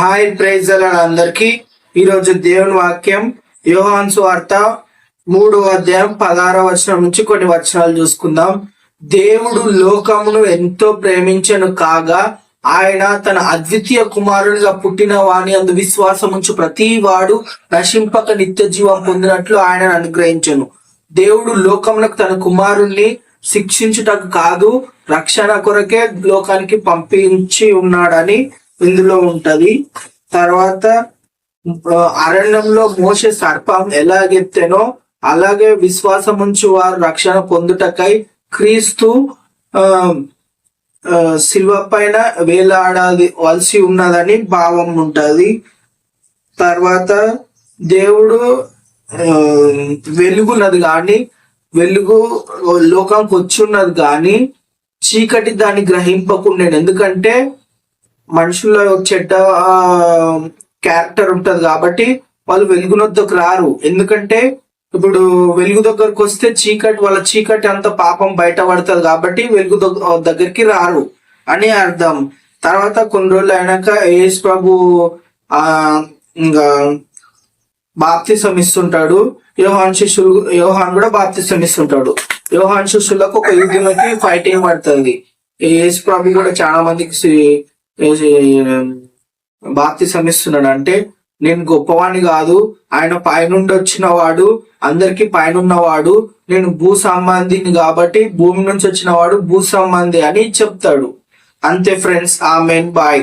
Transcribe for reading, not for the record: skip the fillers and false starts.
Hi praise అందరికి ఈరోజు దేవుని వాక్యం యోహాను సువార్త 3వ అధ్యాయం 16వ వచనం నుంచి కొన్ని వచనాలు చూసుకుందాం. దేవుడు లోకమును ఎంతో ప్రేమించను కాగా ఆయన తన అద్వితీయ కుమారునిగా పుట్టిన వాని అందు విశ్వాసం ఉంచు ప్రతి వాడు నశింపక నిత్య జీవం పొందినట్లు ఆయనను అనుగ్రహించను. దేవుడు లోకములకు తన కుమారుణ్ణి శిక్షించుటకు కాదు, రక్షణ కొరకే లోకానికి పంపించి ఉన్నాడని ఇందులో ఉంటది. తర్వాత అరణ్యంలో మోషే సర్పం ఎలాగెత్తెనో అలాగే విశ్వాసం ఉంచి వారు రక్షణ పొందుటకై క్రీస్తు శిలువ పైన వేలాడవలసి ఉన్నదని భావం ఉంటది. తర్వాత దేవుడు వెలుగున్నది కానీ వెలుగు లోకంకి వచ్చి ఉన్నది కానీ చీకటి దాన్ని గ్రహింపకుండా, ఎందుకంటే మనుషుల్లో చెడ్డ క్యారెక్టర్ ఉంటది కాబట్టి వాళ్ళు వెలుగునొద్దకు రారు. ఎందుకంటే ఇప్పుడు వెలుగు దగ్గరకు వస్తే వాళ్ళ చీకటి అంత పాపం బయటపడుతుంది కాబట్టి వెలుగు దగ్గరికి రారు అని అర్థం. తర్వాత కొన్ని రోజులు అయినాక యేసు ప్రభు ఇంకా బాప్తిసం ఇస్తుంటాడు. యోహాన్ కూడా బాప్తిసం ఇస్తుంటాడు. యోహాన్ శిష్యులకు ఒక యుద్ధంకి ఫైటింగ్ పడుతుంది. యేసు ప్రభు కూడా చాలా మందికి బాప్తిసం ఇస్తున్నాడు. అంటే నేను గొప్పవాణ్ణి కాదు, ఆయన పైనుండి వచ్చిన వాడు, అందరికి పైనున్నవాడు, నేను భూ సంబంధిని కాబట్టి భూమి నుంచి వచ్చిన వాడు భూ సంబంధి అని చెప్తాడు. అంతే ఫ్రెండ్స్, ఆమెన్, బాయ్.